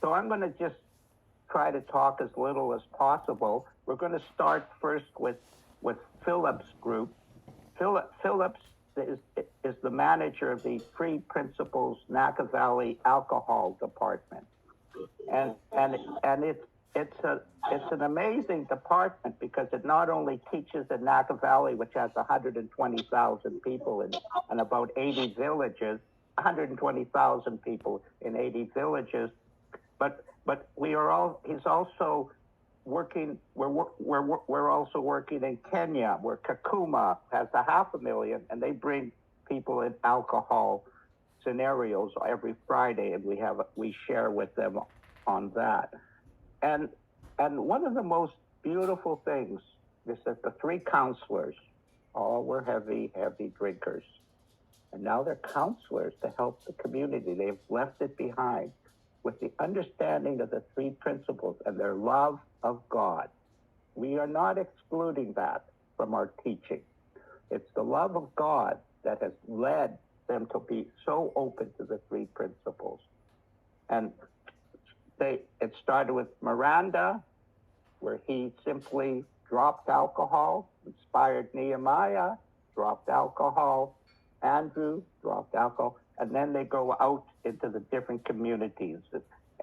So I'm going to just try to talk as little as possible. We're going to start first with Philip's group. Phillips is the manager of the Free Principles Nakivale Alcohol Department, and it's an amazing department because it not only teaches in Nakivale, which has 120,000 people and about 80 villages, 120,000 people in 80 villages, but he's also working. We're also working in Kenya, where Kakuma has 500,000, and they bring people in alcohol scenarios every Friday, and we share with them on that. And one of the most beautiful things is that the 3 councillors all were heavy drinkers, and now they're councillors to help the community. They've left it behind with the understanding of the 3 principles and their love of God. We are not excluding that from our teaching. It's the love of God that has led them to be so open to the 3 principles. And it started with Mirinda, where he simply dropped alcohol, inspired Nehemia, dropped alcohol, Andrew dropped alcohol, and then they go out into the different communities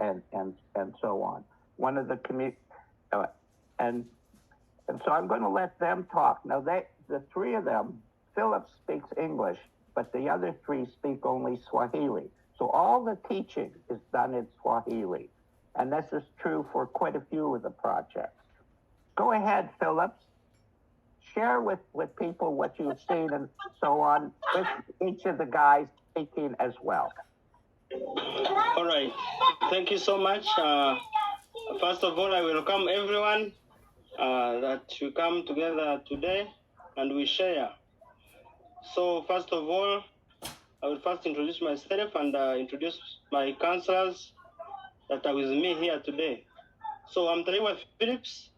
and so on. One of the and so I'm going to let them talk. Now the 3 of them, Philip speaks English, but the other 3 speak only Swahili. So all the teaching is done in Swahili, and this is true for quite a few of the projects. Go ahead, Philip. Share with people what you've seen and so on, with each of the guys speaking as well. All right. Thank you so much. First of all, I welcome everyone that we come together today and we share. So first of all, I will first introduce myself and introduce my councillors that are with me here today. So I'm Tayebwa Phillips,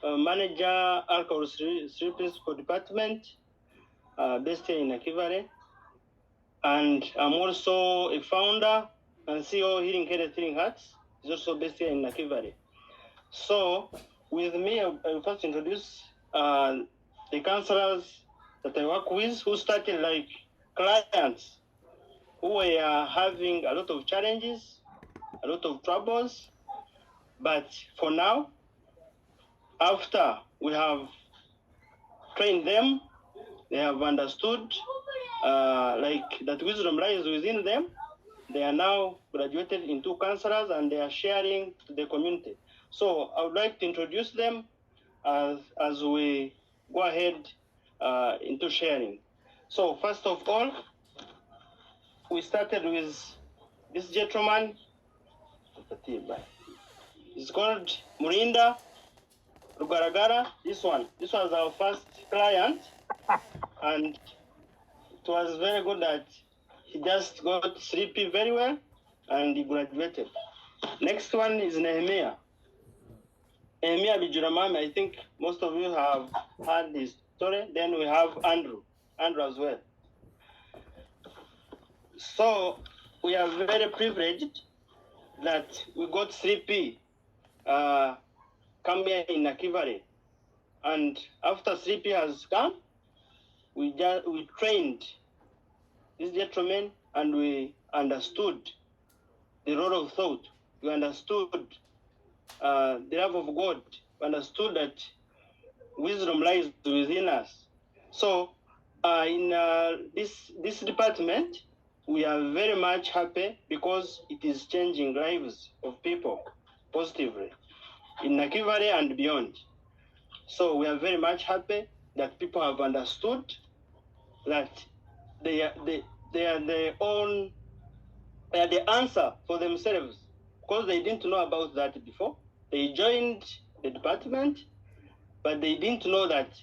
manager alcohol principal department based here in Nakivale, and I'm also a founder and CEO Healing Healing Hearts, is also based here in Nakivale. So with me, I will first introduce the councillors that I work with, who started like clients who were having a lot of challenges, a lot of troubles, but for now, after we have trained them, they have understood like that wisdom lies within them. They are now graduated into councillors and they are sharing to the community. So I would like to introduce them as we go ahead into sharing. So first of all, we started with this gentleman. It's called Mirinda. Rugaragara, this was our first client, and it was very good that he just got sleepy very well and he graduated. Next one is Nehemia. Nehemia Bijuramami, I think most of you have heard his story. Then we have Andrew as well. So we are very privileged that we got 3P come here in Nakivale, and after 3P has come, we trained this gentleman and we understood the role of thought. We understood the love of God. We understood that wisdom lies within us. So in this department, we are very much happy because it is changing lives of people positively in Nakivale and beyond. So we are very much happy that people have understood that they are the answer for themselves, because they didn't know about that before. They joined the department, but they didn't know that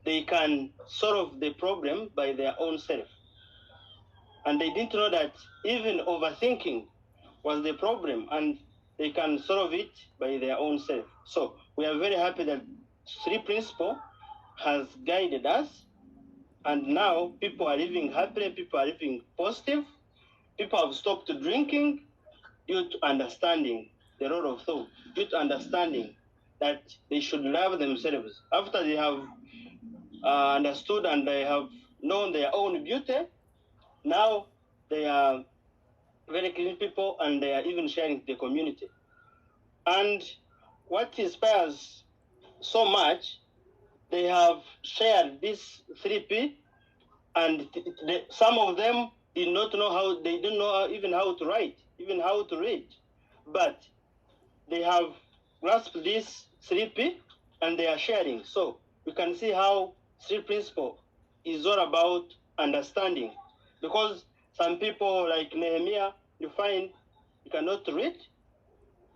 they can solve the problem by their own self. And they didn't know that even overthinking was the problem, and they can solve it by their own self. So we are very happy that 3 Principle has guided us, and now people are living happily, people are living positive, people have stopped drinking, youth understanding the role of thought, youth understanding that they should love themselves. After they have understood and they have known their own beauty, now they are very clean people and they are even sharing the community. And what inspires so much, they have shared this 3P, and some of them did not know how, they didn't know even how to write, even how to read. But they have grasped this 3P and they are sharing. So we can see how 3 principle is all about understanding. Because some people like Nehemia, you find he cannot read,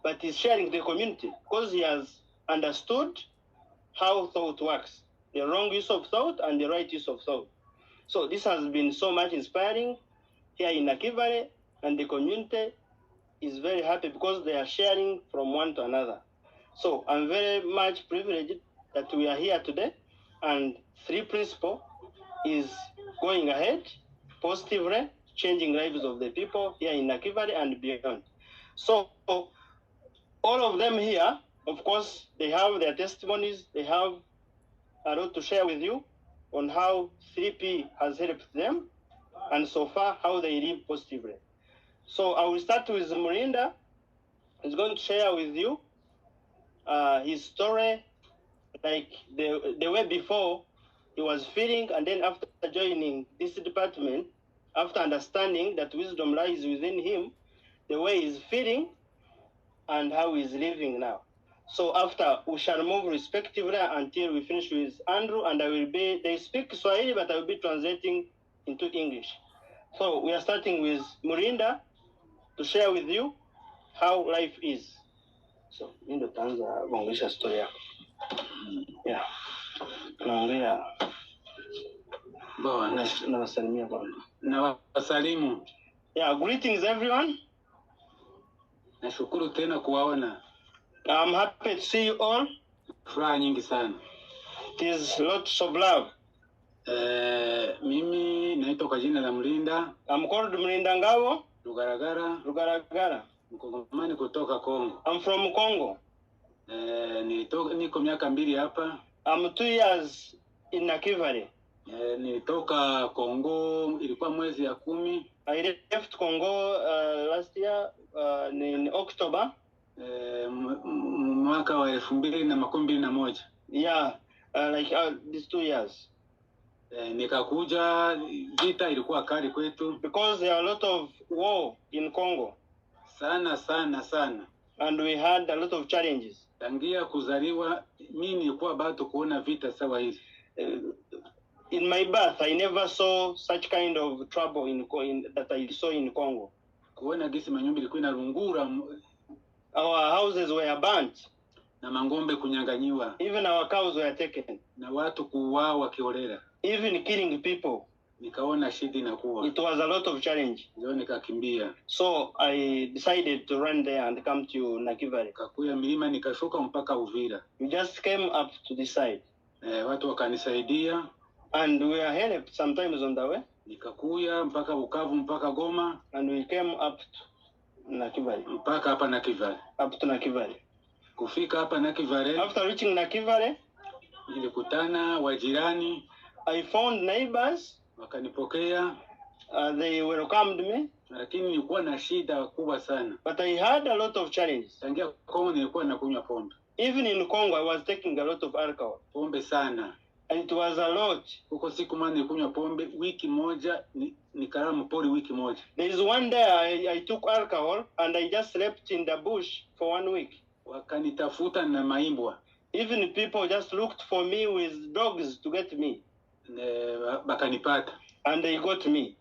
but he's sharing the community because he has understood how thought works, the wrong use of thought and the right use of thought. So this has been so much inspiring here in Nakivale, and the community is very happy because they are sharing from one to another. So I'm very much privileged that we are here today, and 3 principle is going ahead positively, changing lives of the people here in Nakivale and beyond. So all of them here, of course, they have their testimonies, they have a lot to share with you on how 3P has helped them, and so far how they live positively. So I will start with Mirinda. He's going to share with you his story, like the way before he was feeling, and then after joining this department, after understanding that wisdom lies within him, the way he's feeling and how he's living now. So after, we shall move respectively until we finish with Andrew, and they speak Swahili, but I will be translating into English. So we are starting with Mirinda to share with you how life is. So, Mindo Tanza, gongesha story yako. Yeah. Naongea. Bwana. Nawasalimia bwana. Nawasalimu. Yeah, greetings everyone. Nashukuru tena kuwaona. I'm happy to see you all. Furaha nyingi sana. It is lots of love. Mimi naitwa kwa jina la Mirinda. I'm called Mirinda Ngabo. Rugaragara. Mkongomani kutoka Kongo. I'm from Congo. Niko miaka 2 hapa. I'm 2 years in Nakivale. Nilitoka Kongo ilikuwa mwezi ya 10. I left Congo last year in October. Mwaka wa 2021. Yeah, like these 2 years. Nikakuja, vita ilikuwa kali kwetu. Because there are a lot of war in Congo. Sana. And we had a lot of challenges. Tangia kuzaliwa, mimi nilikuwa bado kuona vita sawa hizi. In my birth, I never saw such kind of trouble that I saw in Congo. Kuona gisi manyumba ilikuwa inarungura. Our houses were burnt. Na mangombe kunyanganyiwa. Even our cows were taken. Na watu kuuawa kiholela. Even killing people. Nikaona shida inakuwa. It was a lot of challenge. Ndio nikakimbia. So I decided to run there and come to Nakivale. Kakuya milima nikashuka mpaka Uvira. We just came up to this side. Watu wakanisaidia. And we were helped sometimes on the way. Nikakuya mpaka Bukavu mpaka Goma. And we came up to Nakivale. Mpaka hapa Nakivale. Up to Nakivale. Kufika hapa Nakivale. After reaching Nakivale, nilikutana wajirani. I found neighbors. Wakanipokea. They welcomed me. Lakini nilikuwa na shida kubwa sana. But I had a lot of challenges. Tangia Kongo nilikuwa nakunywa pombe. Even in Congo, I was taking a lot of alcohol. Pombe sana. And it was a lot. Huko siku moja nilikunywa pombe wiki moja, nikalala mpori wiki moja. There is one day I took alcohol and I just slept in the bush for 1 week. Wakanitafuta na maimbwa. Even people just looked for me with dogs to get me. Bakanipata. And they got me.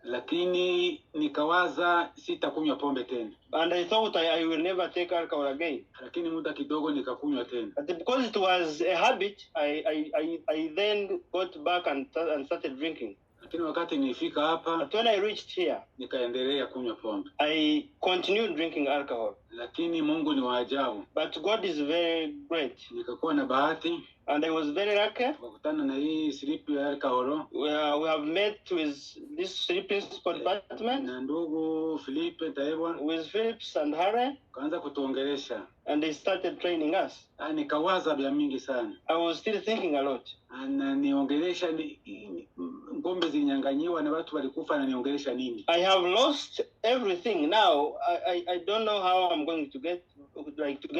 Lakini nikawaza sitakunywa pombe tena. And I thought I will never take alcohol again. Lakini muda kidogo nikakunywa tena. But because it was a habit, I then got back and started drinking. Lakini wakati nilifika hapa, but when I reached here, nikaendelea kunywa pombe. I continued drinking alcohol. lakini Mungu ni wa ajabu. But God is very great. Nikakuwa na bahati, and I was very lucky. Kukutana na hii slipi ya Kahoro. We have met with this three principal department. Na ndugu Philippe Tayebwa. With Phillips and Harry. Kaanza kutuongelesha. And they started training us. Nikawaza vya mingi sana. I was still thinking a lot. Ananiongelesha ngombe zinyang'anyiwa na watu walikufa, ananiongelesha nini? I have lost everything now. I don't know how I'm going to get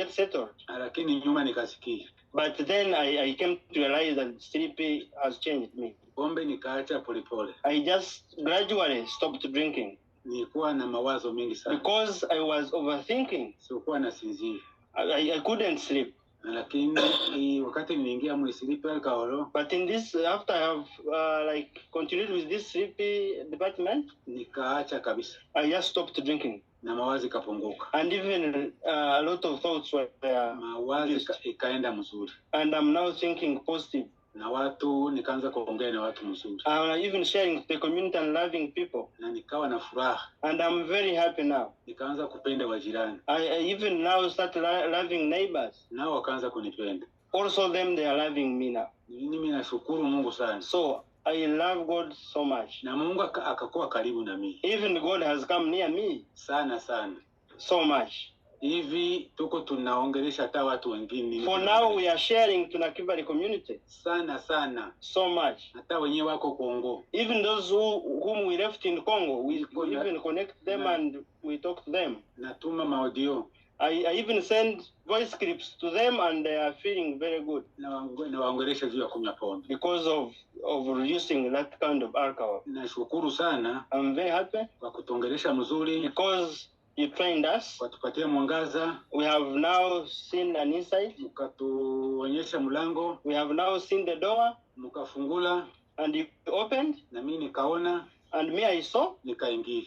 settled. Lakini nyuma nikasikia. But then I came to realize that sleepy has changed me. Pombe nikaacha polepole. I just gradually stopped drinking. Nilikuwa na mawazo mingi sana. Because I was overthinking. Sikuwa nasinzia. I couldn't sleep. Lakini wakati niliingia mu sleepy Kahoro. But in this, after I have continued with this sleepy department, nikaacha kabisa. I just stopped drinking. Na mawazo ikapunguka. And even a lot of thoughts were mawazo ikaenda mzuri. And I'm now thinking positive. Na watu nikaanza kuongea na watu mzuri. Even sharing the community and loving people. Na nikawa na furaha. And I'm very happy now. Nikaanza kupenda wajirani. I even now start loving neighbors. Nao wakaanza kunipenda. Also them, they are loving me now. Mimi nashukuru Mungu sana. So I love God so much. Na Mungu akakuwa karibu na mimi. Even God has come near me. Sana sana. So much. Hivi tuko tunaongelesha hata watu wengine. For now we are sharing to Nakivale community. Sana sana. So much. Hata wenyewe wako Kongo. Even those whom we left in Congo, we even connect them and we talk to them. Natuma maudio. I even send voice clips to them and they are feeling very good. Na waongelesha juu ya kunywa pombe. Because of reducing that kind of alcohol. Nashukuru sana. I'm very happy. Kwa kutuongelesha mzuri. Because you trained us. Watupatia mwangaza. We have now seen an insight. Mkatuonyesha mlango. We have now seen the door. Mkafungula. And you opened. Na mimi nikaona. And me I saw. Nikaingia.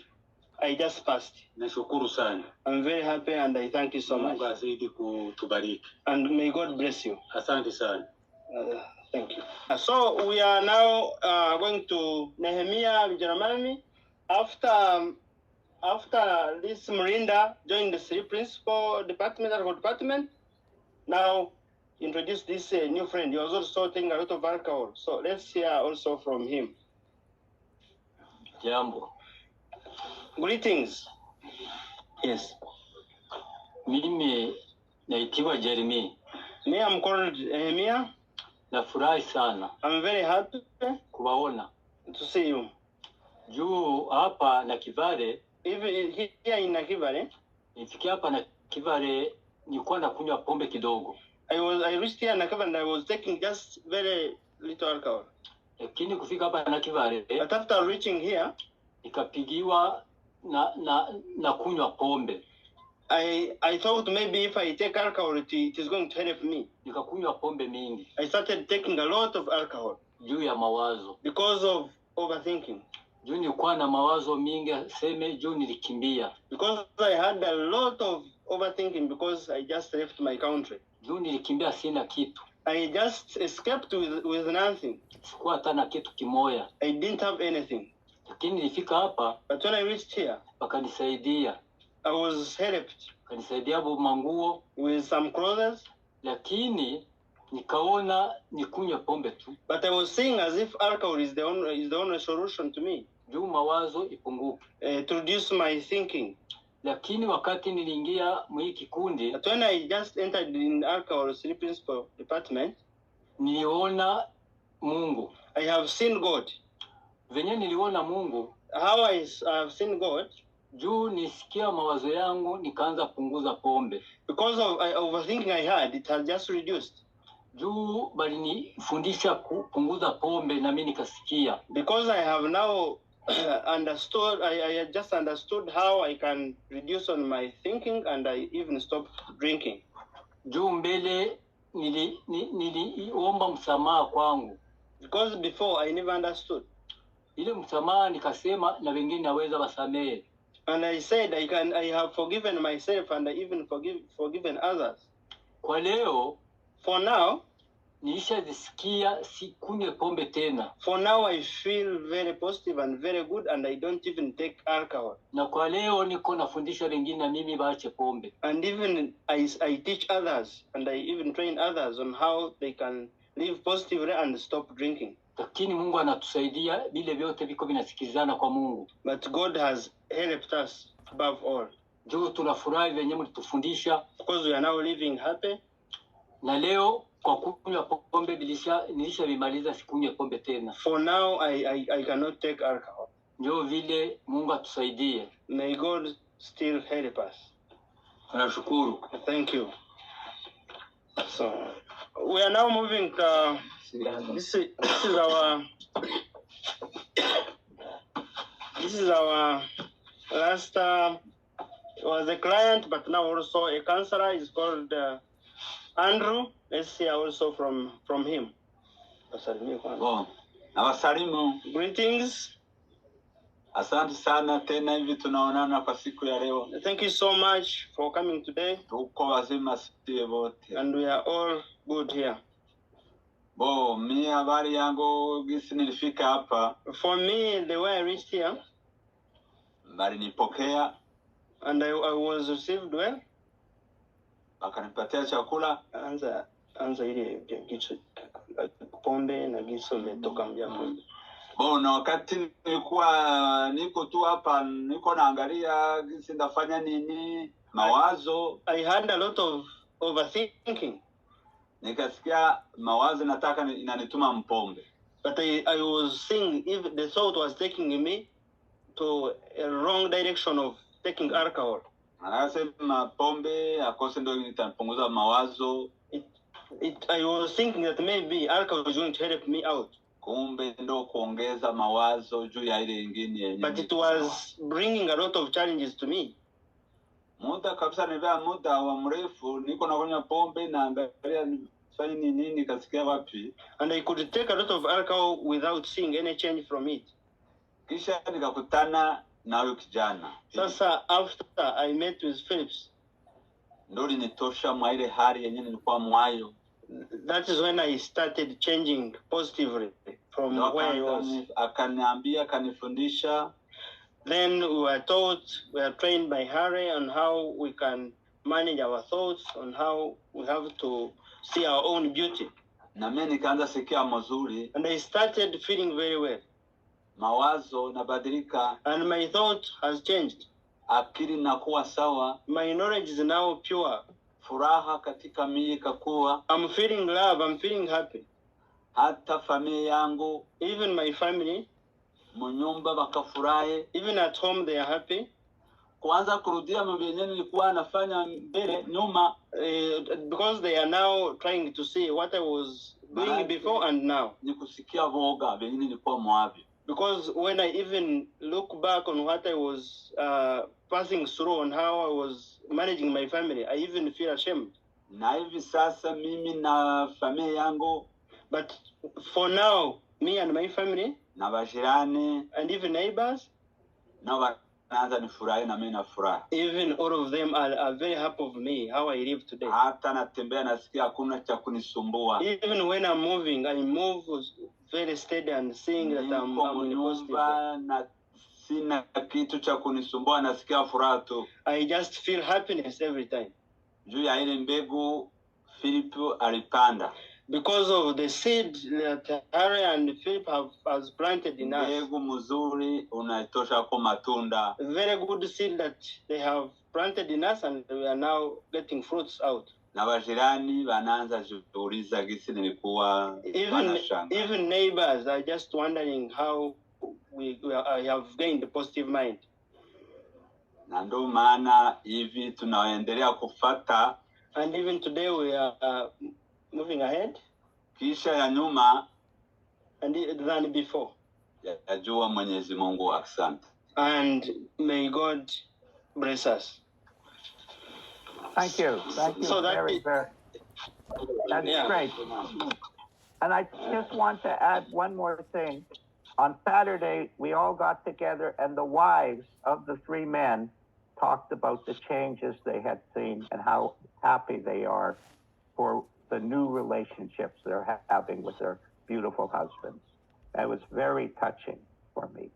I just passed. Nashukuru sana. I'm very happy and I thank you so much. Mungu azidi kutubariki. And may God bless you. Asante sana. Thank you. So we are now going to Nehemia and Andrew. After this Mirinda joined the three principal department, now introduce this new friend. He was also taking a lot of alcohol. So let's hear also from him. Jambo. Greetings. Yes. Mimi naitwa Jeremy. Me, I'm called Nehemia. Nafurahi sana. I'm very happy kuwaona. To see you. Juu hapa Nakivale. Even here in Nakivale. Nifikia hapa Nakivale nilikuwa nakunywa pombe kidogo. I reached here in Nakivale and I was taking just very little alcohol. Lakini kufika hapa Nakivale. But after reaching here, nikapigiwa na kunywa pombe. I thought maybe if I take alcohol it is going to help me. Nikakunywa pombe mingi. I started taking a lot of alcohol. Juu ya mawazo. Because of overthinking. Juu nilikuwa na mawazo mingi, seme juu nilikimbia. Because I had a lot of overthinking because I just left my country. Juu nilikimbia sina kitu. I just escaped with nothing. Sikuwa hata na kitu kimoya. I didn't have anything. Lakini nilifika hapa. But when I reached here, wakanisaidia. I was helped. Wakanisaidia manguo. With some clothes. Lakini nikaona nikunywe pombe tu. But I was seeing as if alcohol is the only solution to me. Juu mawazo ipunguke. To reduce my thinking. Lakini wakati niliingia mwi kikundi. But when I just entered in alcohol three principal department. Niliona Mungu. I have seen God. Venye niliona Mungu. How I have seen God. Juu nisikia mawazo yangu nikaanza punguza pombe. Because of overthinking I had, it has just reduced. Juu bali nifundisha kupunguza pombe na mimi nikasikia. Because I have now understood, I just understood how I can reduce on my thinking and I even stopped drinking. Juu mbele niliomba msamaha kwangu. Because before I never understood. Ile msamaha nikasema na wengine naweza wasamehe. And I said I have forgiven myself and I even forgiven others. Kwa leo, for now, nilishazisikia sikunywe pombe tena. For now, I feel very positive and very good, and I don't even take alcohol. Na kwa leo niko nafundisha wengine na mimi waache pombe. And even I teach others, and I even train others on how they can live positively and stop drinking. Lakini Mungu anatusaidia, vile vyote viko vinasikizana kwa Mungu. But God has helped us above all. Ndio tunafurahi venye mlitufundisha. Because we are now living happy. Na leo kwa kunywa pombe nilishavimaliza, sikunywe pombe tena. For now, I cannot take alcohol. Ndio vile Mungu atusaidie. May God still help us. Tunashukuru. Thank you. So we are now moving to this is our last was a client, but now also a counselor. Is called Andrew. Let's hear also from him. Bon, nawasalimu. Greetings. Asante sana tena hivi tunaonana kwa siku ya leo. Thank you so much for coming today. Tuko wazima sisi wote. And we are all good here. Bo, mimi habari yangu gisi nilifika hapa. For me, the way I reached here, bali nipokea, and I was received well. Wakanipatia chakula. Anza ile kitu pombe na giso metoka mjambo. Bo, na wakati niko tu hapa niko naangalia gisi ndafanya nini, mawazo. I had a lot of overthinking. Nikasikia mawazo nataka inanituma mpombe. But I was seeing if the thought was taking me to a wrong direction of taking alcohol. Anasema pombe akose ndio itapunguza mawazo. I was thinking that maybe alcohol is going to help me out. Kumbe ndo kuongeza mawazo juu ya ile nyingine yenyewe. But it was bringing a lot of challenges to me. Muda kabisa nilivaa muda wa mrefu niko nakunywa pombe na angalia fanya nini kasikia wapi. And I could take a lot of alcohol without seeing any change from it. Kisha nikakutana na huyo kijana. Sasa after I met with Phillips, ndo linitosha mwa ile hali yenyewe nilikuwa mwayo. That is when I started changing positively from where I was. Akaniambia, akanifundisha. Then we were taught, we are trained by Harry on how we can manage our thoughts, on how we have to see our own beauty. Na mimi nikaanza sikia mazuri. And I started feeling very well. Mawazo nabadilika. And my thought has changed. Akili nakuwa sawa. My knowledge is now pure. Furaha katika mimi ikakuwa. I'm feeling love, I'm feeling happy. Hata familia yangu, even my family, mnyumba wakafurahi. Even at home they are happy. Kuanza kurudia mambo yenyewe nilikuwa nafanya mbele nyuma, because they are now trying to see what I was doing before and now. Nikusikia voga venye nilikuwa mwavi. Because when I even look back on what I was passing through and how I was managing my family, I even feel ashamed. Na hivi sasa mimi na familia yangu, but for now, me and my family, na bajirani, and even neighbors, na wanaanza nifurahi na mimi nafurahi. Even all of them are very happy of me, how I live today. Hata natembea nasikia hakuna cha kunisumbua. Even when I'm moving, I move very steady and seeing that I'm in positive. Na sina kitu cha kunisumbua, nasikia furaha tu. I just feel happiness every time. Juu ya ile mbegu Philip alipanda. Because of the seed that Harry and Philip has planted in us. Mbegu mzuri unaitosha kwa matunda. A very good seed that they have planted in us, and we are now getting fruits out. Na bajirani wanaanza kuuliza gisi nilikuwa wanashanga. Even neighbors are just wondering how I have gained a positive mind. Na ndo maana hivi tunaendelea kufata. And even today we are moving ahead. Kisha ya nyuma than before. Yajua Mwenyezi Mungu, asante. And may God bless us. Thank you. Thank you very. That's great. And I just want to add one more thing. On Saturday, we all got together and the wives of the three men talked about the changes they had seen and how happy they are for the new relationships they're having with their beautiful husbands. That was very touching for me.